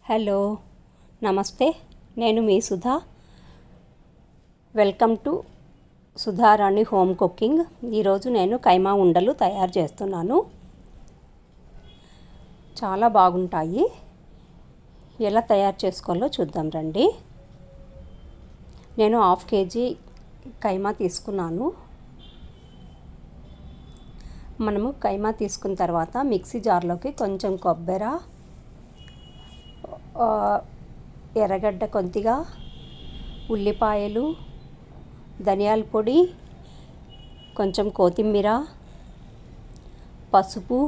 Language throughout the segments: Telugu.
హలో నమస్తే నేను మీ Sudha welcome to Sudharani home cooking. ఈరోజు నేను కైమా ఉండలు తయారు చేస్తున్నాను. చాలా బాగుంటాయి. ఎలా తయారు చేసుకోవాలో చూద్దాం రండి. నేను 1/2 kg కైమా తీసుకున్నాను. మనము కైమా తీసుకున్న తర్వాత మిక్సీ జార్లోకి కొంచెం కొబ్బరి, ఎర్రగడ్డ కొద్దిగా, ఉల్లిపాయలు, ధనియాల పొడి, కొంచెం కొత్తిమీర, పసుపు,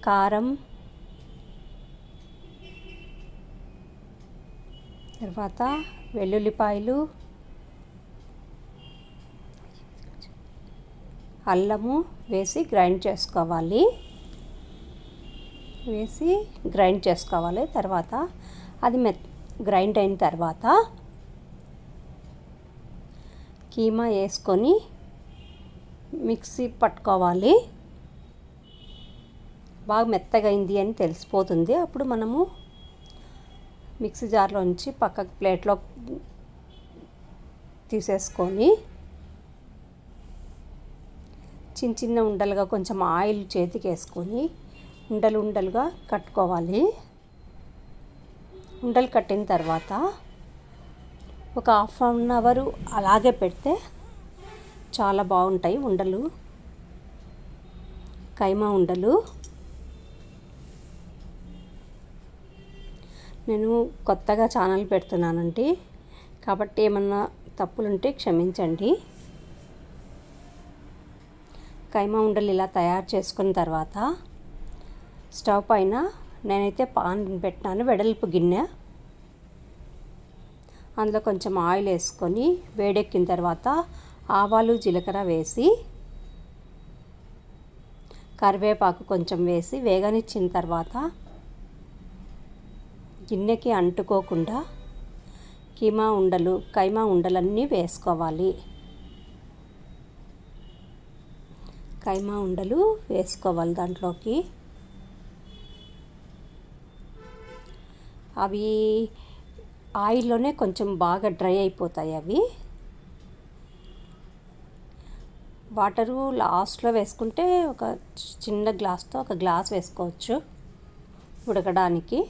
కారం, తర్వాత వెల్లుల్లిపాయలు, అల్లము వేసి గ్రైండ్ చేసుకోవాలి. తర్వాత అది గ్రైండ్ అయిన తర్వాత కీమా వేసుకొని మిక్సీ పట్టుకోవాలి. బాగా మెత్తగా అయింది అని తెలిసిపోతుంది. అప్పుడు మనము మిక్సీ జార్లోంచి పక్కకు ప్లేట్లో తీసేసుకొని చిన్న చిన్న ఉండలుగా కొంచెం ఆయిల్ చేతికి వేసుకొని ఉండలుగా కట్టుకోవాలి. ఉండలు కట్టిన తర్వాత ఒక 1/2 అవర్ అలాగే పెడితే చాలా బాగుంటాయి ఉండలు, కైమా ఉండలు. నేను కొత్తగా ఛానల్ పెడుతున్నానండి, కాబట్టి ఏమన్నా తప్పులుంటే క్షమించండి. కైమా ఉండలు ఇలా తయారు చేసుకున్న తర్వాత స్టవ్ పైన నేనైతే పాన్ పెట్టినాను, వెడల్పు గిన్నె. అందులో కొంచెం ఆయిల్ వేసుకొని వేడెక్కిన తర్వాత ఆవాలు, జీలకర్ర వేసి కరివేపాకు కొంచెం వేసి వేగనిచ్చిన తర్వాత గిన్నెకి అంటుకోకుండా కైమా ఉండలన్నీ వేసుకోవాలి. కైమా ఉండలు వేసుకోవాలి దాంట్లోకి. అవి ఆయిల్లోనే కొంచెం బాగా డ్రై అయిపోతాయి. అవి వాటరు లాస్ట్లో వేసుకుంటే ఒక చిన్న గ్లాస్తో ఒక గ్లాస్ వేసుకోవచ్చు ఉడకడానికి.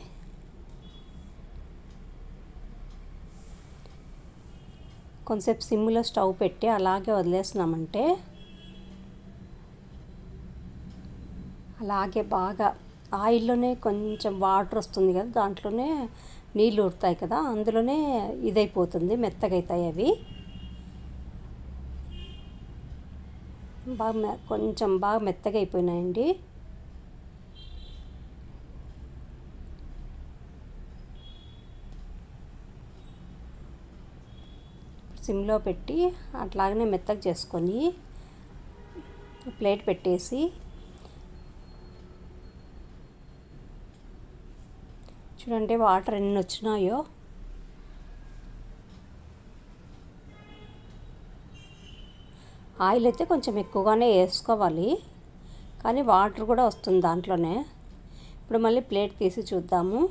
కొంచెంసేపు సిమ్లో స్టవ్ పెట్టి అలాగే వదిలేసినామంటే అలాగే బాగా ఆయిల్లోనే కొంచెం వాటర్ వస్తుంది కదా, దాంట్లోనే నీళ్ళు ఉడతాయి కదా, అందులోనే ఇదైపోతుంది, మెత్తగా అవుతాయి అవి. కొంచెం బాగా మెత్తగా అయిపోయినాయండి. సిమ్లో పెట్టి అట్లాగనే మెత్తగా చేసుకొని ప్లేట్ పెట్టేసి చూడండి వాటర్ ఎన్ని వచ్చినాయో. ఆయిల్ అయితే కొంచెం ఎక్కువగానే వేసుకోవాలి, కానీ వాటర్ కూడా వస్తుంది దాంట్లోనే. ఇప్పుడు మళ్ళీ ప్లేట్ తీసి చూద్దాము.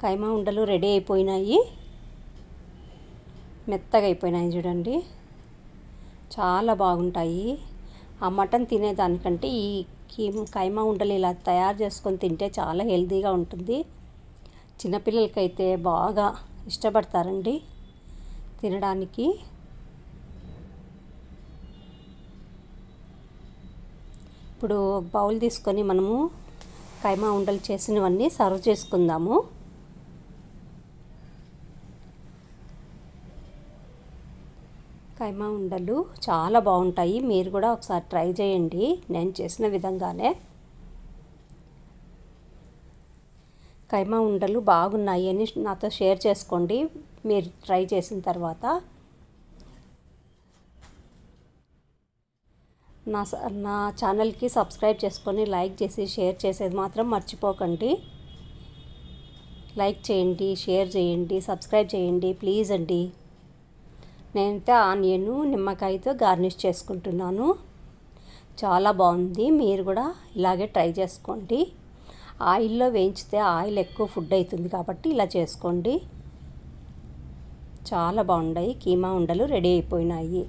కైమా ఉండలు రెడీ అయిపోయినాయి, మెత్తగా అయిపోయినాయి చూడండి, చాలా బాగుంటాయి. ఆ మటన్ తినేదానికంటే ఈ కైమా ఉండలు ఇలా తయారు చేసుకొని తింటే చాలా హెల్తీగా ఉంటుంది. చిన్నపిల్లలకైతే బాగా ఇష్టపడతారండి తినడానికి. ఇప్పుడు బౌల్ తీసుకొని మనము కైమా ఉండలు చేసినవన్నీ సర్వ్ చేసుకుందాము. కైమా ఉండలు చాలా బాగుంటాయి, మీరు కూడా ఒకసారి ట్రై చేయండి నేను చేసిన విధంగానే. కైమా ఉండలు బాగున్నాయి అని నాతో షేర్ చేసుకోండి మీరు ట్రై చేసిన తర్వాత. నా ఛానల్కి సబ్స్క్రైబ్ చేసుకొని లైక్ చేసి షేర్ చేసేది మాత్రం మర్చిపోకండి. లైక్ చేయండి, షేర్ చేయండి, సబ్స్క్రైబ్ చేయండి ప్లీజ్ అండి. నేనైతే ఆనియన్ నిమ్మకాయతో గార్నిష్ చేసుకుంటున్నాను. చాలా బాగుంది. మీరు కూడా ఇలాగే ట్రై చేసుకోండి. ఆయిల్లో వేయించితే ఆయిల్ ఎక్కువ ఫుడ్ అవుతుంది కాబట్టి ఇలా చేసుకోండి. చాలా బాగున్నాయి. కీమా ఉండలు రెడీ అయిపోయినాయి.